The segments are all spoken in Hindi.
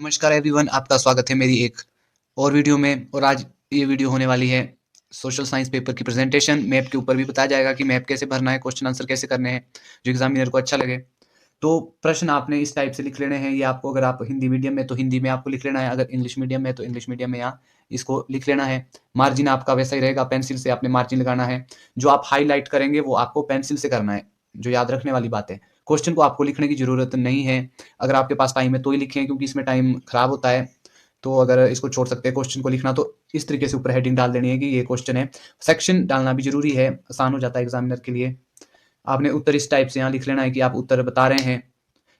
नमस्कार एवरीवन, आपका स्वागत है मेरी एक और वीडियो में। और आज ये वीडियो होने वाली है सोशल साइंस पेपर की प्रेजेंटेशन। मैप के ऊपर भी बताया जाएगा कि मैप कैसे भरना है, क्वेश्चन आंसर कैसे करने हैं, जो एग्जामिनर को अच्छा लगे। तो प्रश्न आपने इस टाइप से लिख लेने हैं। ये आपको, अगर आप हिंदी मीडियम में तो हिंदी में आपको लिख लेना है, अगर इंग्लिश मीडियम में तो इंग्लिश मीडियम में यहाँ इसको लिख लेना है। मार्जिन आपका वैसा ही रहेगा, पेंसिल से आपने मार्जिन लगाना है। जो आप हाईलाइट करेंगे वो आपको पेंसिल से करना है, जो याद रखने वाली बात है। क्वेश्चन को आपको लिखने की जरूरत नहीं है, अगर आपके पास टाइम है तो ही लिखें, क्योंकि इसमें टाइम खराब होता है। तो अगर इसको छोड़ सकते हैं क्वेश्चन को लिखना, तो इस तरीके से ऊपर हेडिंग डाल देनी है कि ये क्वेश्चन है। सेक्शन डालना भी जरूरी है, आसान हो जाता है एग्जामिनर के लिए। आपने उत्तर इस टाइप से यहाँ लिख लेना है कि आप उत्तर बता रहे हैं।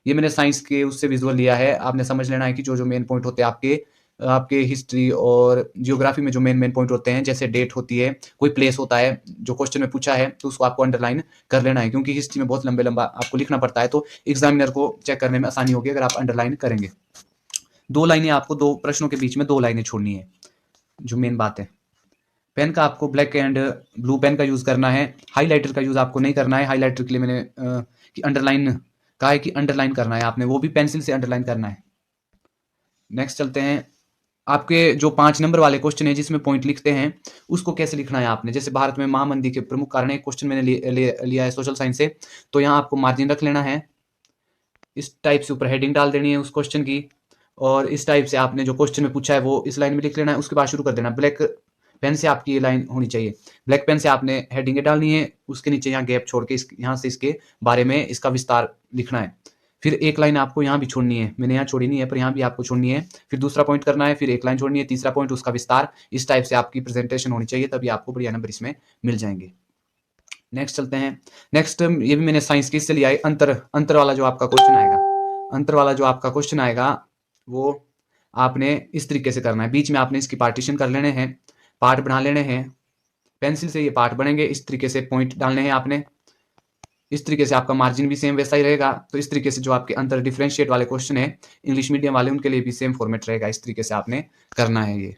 ये मैंने साइंस के उससे विजुअल लिया है। आपने समझ लेना है कि जो जो मेन पॉइंट होते हैं आपके आपके हिस्ट्री और जियोग्राफी में जो मेन मेन पॉइंट होते हैं, जैसे डेट होती है, कोई प्लेस होता है जो क्वेश्चन में पूछा है, तो उसको आपको अंडरलाइन कर लेना है, क्योंकि हिस्ट्री में बहुत लंबे लंबा आपको लिखना पड़ता है। तो एग्जामिनर को चेक करने में आसानी होगी अगर आप अंडरलाइन करेंगे। दो लाइनें आपको, दो प्रश्नों के बीच में दो लाइनें छोड़नी है, जो मेन बात है। पेन का आपको ब्लैक एंड ब्लू पेन का यूज करना है, हाईलाइटर का यूज आपको नहीं करना है। हाईलाइटर के लिए मैंने कि अंडरलाइन कहा है कि अंडरलाइन करना है आपने, वो भी पेंसिल से अंडरलाइन करना है। नेक्स्ट चलते हैं। आपके जो 5 नंबर वाले क्वेश्चन है जिसमें पॉइंट लिखते हैं, उसको कैसे लिखना है आपने। जैसे भारत में महामंदी के प्रमुख कारण, एक क्वेश्चन मैंने लिया है सोशल साइंस से, तो यहाँ आपको मार्जिन रख लेना है। इस टाइप से ऊपर हेडिंग डाल देनी है उस क्वेश्चन की, और इस टाइप से आपने जो क्वेश्चन में पूछा है वो इस लाइन में लिख लेना है। उसके बाद शुरू कर देना। ब्लैक पेन से आपकी ये लाइन होनी चाहिए, ब्लैक पेन से आपने हेडिंग डालनी है, उसके नीचे यहाँ गैप छोड़ के यहाँ से इसके बारे में इसका विस्तार लिखना है। फिर एक लाइन आपको यहाँ भी छोड़नी है, मैंने यहाँ छोड़ी नहीं है पर यहाँ भी आपको छोड़नी है। फिर दूसरा पॉइंट करना है, फिर एक लाइन छोड़नी है, तीसरा पॉइंट उसका विस्तार। इस टाइप से आपकी प्रेजेंटेशन होनी चाहिए, तभी आपको बढ़िया नंबर इसमें मिल जाएंगे। नेक्स्ट चलते हैं। नेक्स्ट ये भी मैंने साइंस की इससे लिया है। अंतर अंतर वाला जो आपका क्वेश्चन आएगा, अंतर वाला जो आपका क्वेश्चन आएगा वो आपने इस तरीके से करना है। बीच में आपने इसकी पार्टीशन कर लेने हैं, पार्ट बना लेने हैं। पेंसिल से ये पार्ट बनेंगे, इस तरीके से पॉइंट डालने हैं आपने। इस तरीके से आपका मार्जिन भी सेम वैसा ही रहेगा। तो इस तरीके से जो आपके अंतर डिफरेंशिएट वाले क्वेश्चन है इंग्लिश मीडियम वाले, उनके लिए भी सेम फॉर्मेट रहेगा। इस तरीके से आपने करना है ये।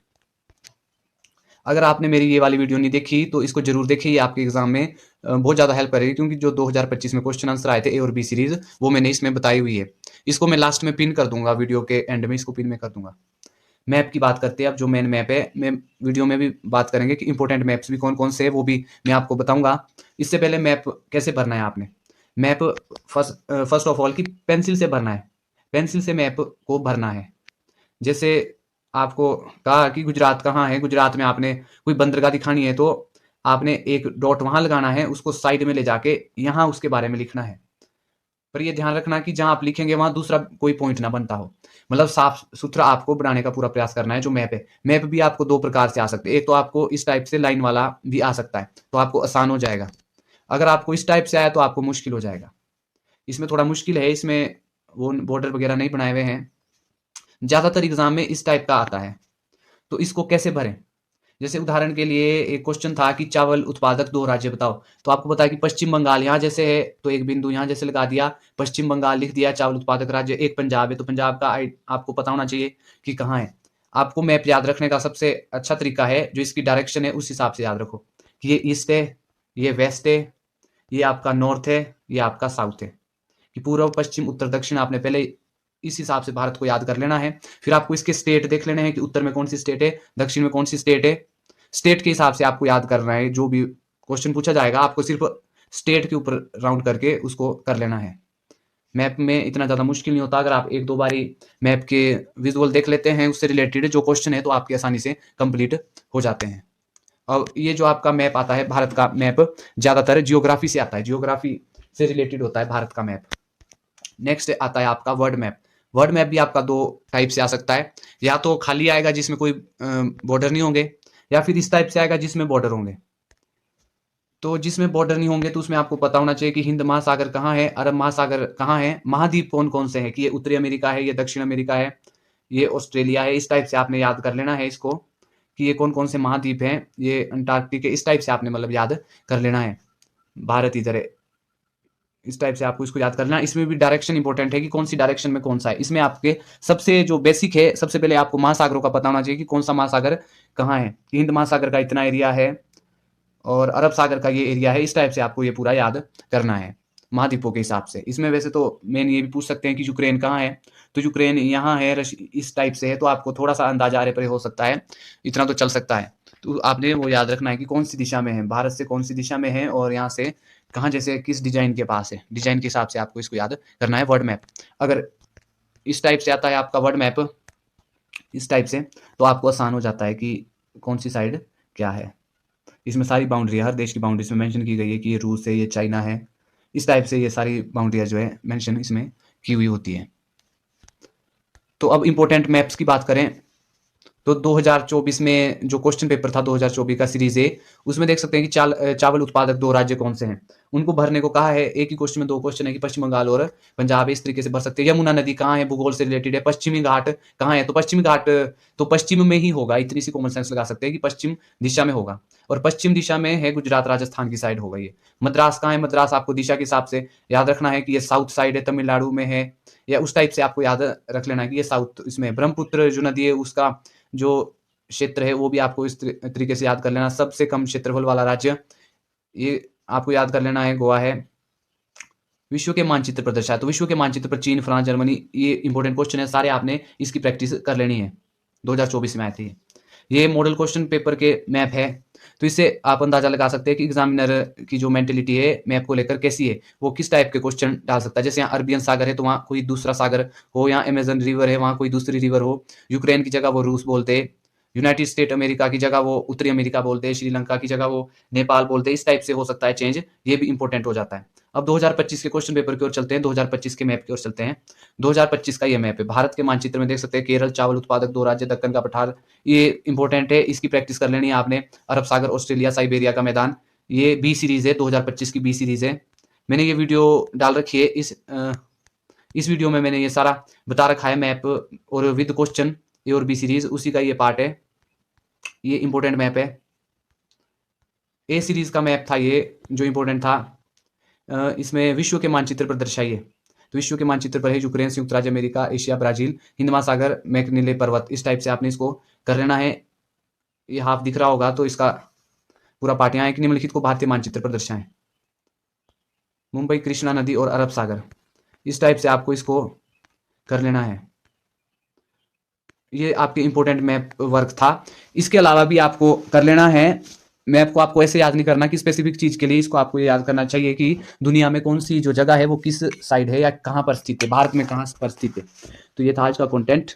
अगर आपने मेरी ये वाली वीडियो नहीं देखी तो इसको जरूर देखिए, ये आपके एग्जाम में बहुत ज़्यादा हेल्प करेगी, क्योंकि जो 2025 में क्वेश्चन आंसर आए थे ए और बी सीरीज, वो मैंने इसमें बताई हुई है। इसको मैं लास्ट में पिन कर दूंगा, वीडियो के एंड में इसको पिन में कर दूंगा। मैप की बात करते हैं अब। जो मेन मैप है, मैं वीडियो में भी बात करेंगे कि इंपॉर्टेंट मैप्स भी कौन कौन से है, वो भी मैं आपको बताऊंगा। इससे पहले मैप कैसे भरना है आपने। मैप फर्स्ट ऑफ ऑल की पेंसिल से भरना है, पेंसिल से मैप को भरना है। जैसे आपको कहा कि गुजरात कहाँ है, गुजरात में आपने कोई बंदरगाह दिखानी है, तो आपने एक डॉट वहां लगाना है, उसको साइड में ले जाके यहाँ उसके बारे में लिखना है। पर ये ध्यान रखना कि जहां आप लिखेंगे वहां दूसरा कोई पॉइंट ना बनता हो, मतलब साफ सुथरा आपको बनाने का पूरा प्रयास करना है। जो मैप है, मैप भी आपको दो प्रकार से आ सकते हैं। एक तो आपको इस टाइप से लाइन वाला भी आ सकता है, तो आपको आसान हो जाएगा। अगर आपको इस टाइप से आया तो आपको मुश्किल हो जाएगा। इसमें थोड़ा मुश्किल है, इसमें वो बॉर्डर वगैरह नहीं बनाए हुए हैं। ज्यादातर एग्जाम में इस टाइप का आता है। तो इसको कैसे भरें। जैसे उदाहरण के लिए एक क्वेश्चन था कि चावल उत्पादक दो राज्य बताओ, तो आपको पता है कि पश्चिम बंगाल यहाँ जैसे है, तो एक बिंदु यहाँ जैसे लगा दिया, पश्चिम बंगाल लिख दिया। चावल उत्पादक राज्य एक पंजाब है, तो पंजाब का आपको पता होना चाहिए कि कहाँ है। आपको मैप याद रखने का सबसे अच्छा तरीका है, जो इसकी डायरेक्शन है उस हिसाब से याद रखो कि ये ईस्ट है, ये वेस्ट है, ये आपका नॉर्थ है, ये आपका साउथ है। कि पूर्व पश्चिम उत्तर दक्षिण आपने पहले इस हिसाब से भारत को याद कर लेना है। फिर आपको इसके स्टेट देख लेने हैं कि उत्तर में कौन सी स्टेट है, दक्षिण में कौन सी स्टेट है। स्टेट के हिसाब से आपको याद करना है। जो भी क्वेश्चन पूछा जाएगा आपको सिर्फ स्टेट के ऊपर राउंड करके उसको कर लेना है। मैप में इतना ज़्यादा मुश्किल नहीं होता, अगर आप एक दो बारी मैप के विजुअल देख लेते हैं, उससे रिलेटेड जो क्वेश्चन है, तो आपकी आसानी से कंप्लीट हो जाते हैं। और ये जो आपका मैप आता है, भारत का मैप ज़्यादातर जियोग्राफी से आता है, जियोग्राफी से रिलेटेड होता है भारत का मैप। नेक्स्ट आता है आपका वर्ड मैप। वर्ड मैप भी आपका दो टाइप से आ सकता है, या तो खाली आएगा जिसमें कोई बॉर्डर नहीं होंगे, या फिर इस टाइप से आएगा जिसमें बॉर्डर होंगे। तो जिसमें बॉर्डर नहीं होंगे तो उसमें आपको पता होना चाहिए कि हिंद महासागर कहाँ है, अरब महासागर कहाँ है, महाद्वीप कौन कौन से हैं, कि ये उत्तरी अमेरिका है, ये दक्षिण अमेरिका है, ये ऑस्ट्रेलिया है। इस टाइप से आपने याद कर लेना है इसको, कि ये कौन कौन से महाद्वीप हैं, ये अंटार्कटिक है। इस टाइप से आपने मतलब याद कर लेना है। भारत इधर है, इस टाइप से आपको इसको याद करना। इसमें भी डायरेक्शन इंपॉर्टेंट है कि कौन सी डायरेक्शन में कौन सा है। इसमें आपके सबसे जो बेसिक है, सबसे पहले आपको महासागरों का पता होना चाहिए कि कौन सा महासागर कहाँ है। हिंद महासागर का इतना एरिया है और अरब सागर का ये एरिया है। इस टाइप से आपको ये पूरा याद करना है। महाद्वीपों के हिसाब से। इसमें वैसे तो मेन ये भी पूछ सकते हैं कि यूक्रेन कहाँ है, तो यूक्रेन यहाँ है, इस टाइप से है, तो आपको थोड़ा सा अंदाजा आरे पर हो सकता है, इतना तो चल सकता है। तो आपने वो याद रखना है कि कौन सी दिशा में है, भारत से कौन सी दिशा में है और यहाँ से कहाँ, जैसे किस डिजाइन के पास है, डिजाइन के हिसाब से आपको इसको याद करना है। वर्ड मैप अगर इस टाइप से आता है आपका वर्ड मैप, इस टाइप से, तो आपको आसान हो जाता है कि कौन सी साइड क्या है। इसमें सारी बाउंड्री है, हर देश की बाउंड्री इसमें मेंशन की गई है कि ये रूस है, ये चाइना है, इस टाइप से ये सारी बाउंड्रियाँ जो है मेंशन इसमें की हुई होती है। तो अब इंपॉर्टेंट मैप्स की बात करें तो 2024 में जो क्वेश्चन पेपर था 2024 का सीरीज ए, उसमें देख सकते हैं कि चावल उत्पादक 2 राज्य कौन से हैं, उनको भरने को कहा है। एक ही क्वेश्चन में 2 क्वेश्चन है कि पश्चिम बंगाल और पंजाब है, इस तरीके से भर सकते हैं। यमुना नदी कहाँ है, भूगोल से रिलेटेड है। पश्चिमी घाट कहाँ है, तो पश्चिमी घाट तो पश्चिम में ही होगा, इतनी सी कॉमन सेंस लगा सकते हैं कि पश्चिम दिशा में होगा, और पश्चिम दिशा में है गुजरात राजस्थान की साइड होगा ये। मद्रास कहाँ है, मद्रास आपको दिशा के हिसाब से याद रखना है कि ये साउथ साइड है, तमिलनाडु में है, या उस टाइप से आपको याद रख लेना है कि ये साउथ, इसमें ब्रह्मपुत्र जो नदी है उसका जो क्षेत्र है वो भी आपको इस तरीके से याद कर लेना। सबसे कम क्षेत्रफल वाला राज्य ये आपको याद कर लेना है, गोवा है। विश्व के मानचित्र पर दर्शाया, तो विश्व के मानचित्र पर चीन, फ्रांस, जर्मनी, ये इंपॉर्टेंट क्वेश्चन है, सारे आपने इसकी प्रैक्टिस कर लेनी है। 2024 में आए थे ये मॉडल क्वेश्चन पेपर के मैप है, तो इससे आप अंदाजा लगा सकते हैं कि एग्जामिनर की जो मेंटेलिटी है मैप को लेकर कैसी है, वो किस टाइप के क्वेश्चन डाल सकता है। जैसे यहाँ अरबियन सागर है तो वहाँ कोई दूसरा सागर हो, यहाँ अमेजन रिवर है वहाँ कोई दूसरी रिवर हो, यूक्रेन की जगह वो रूस बोलते हैं, यूनाइटेड स्टेट अमेरिका की जगह वो उत्तरी अमेरिका बोलते हैं, श्रीलंका की जगह वो नेपाल बोलते हैं, इस टाइप से हो सकता है चेंज, ये भी इंपॉर्टेंट हो जाता है। अब 2025 के क्वेश्चन पेपर की ओर चलते हैं, 2025 के मैप की ओर चलते हैं। 2025 का ये मैप है, भारत के मानचित्र में देख सकते हैं केरल चावल उत्पादक 2 राज्य, दक्कन का पठार, ये इंपॉर्टेंट है, इसकी प्रैक्टिस कर लेनी है आपने। अरब सागर, ऑस्ट्रेलिया, साइबेरिया का मैदान, ये बी सीरीज है, 2025 की बी सीरीज है। मैंने ये वीडियो डाल रखी है, इस वीडियो में मैंने ये सारा बता रखा है मैप और विद क्वेश्चन, ए और बी सीरीज उसी का ये पार्ट है, ये इंपॉर्टेंट मैप है। ए सीरीज का मैप था ये जो इंपॉर्टेंट था, इसमें विश्व के मानचित्र पर दर्शाइए, तो विश्व के मानचित्र पर है यूक्रेन, संयुक्त राज्य अमेरिका, एशिया, ब्राजील, हिंद महासागर, मैकनिले पर्वत, इस टाइप से आपने इसको कर लेना है। ये हाफ दिख रहा होगा तो इसका पूरा पार्ट यहाँ है कि निम्नलिखित को भारतीय मानचित्र पर दर्शाएं, मुंबई, कृष्णा नदी और अरब सागर, इस टाइप से आपको इसको कर लेना है। ये आपके इंपॉर्टेंट मैप वर्क था। इसके अलावा भी आपको कर लेना है, मैप को आपको ऐसे याद नहीं करना कि स्पेसिफिक चीज के लिए, इसको आपको ये याद करना चाहिए कि दुनिया में कौन सी जो जगह है वो किस साइड है या कहाँ पर स्थित है, भारत में कहाँ पर स्थित है। तो ये था आज का कंटेंट।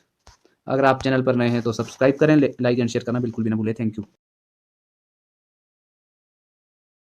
अगर आप चैनल पर नए हैं तो सब्सक्राइब करें, लाइक एंड शेयर करना बिल्कुल भी ना भूलें। Thank you.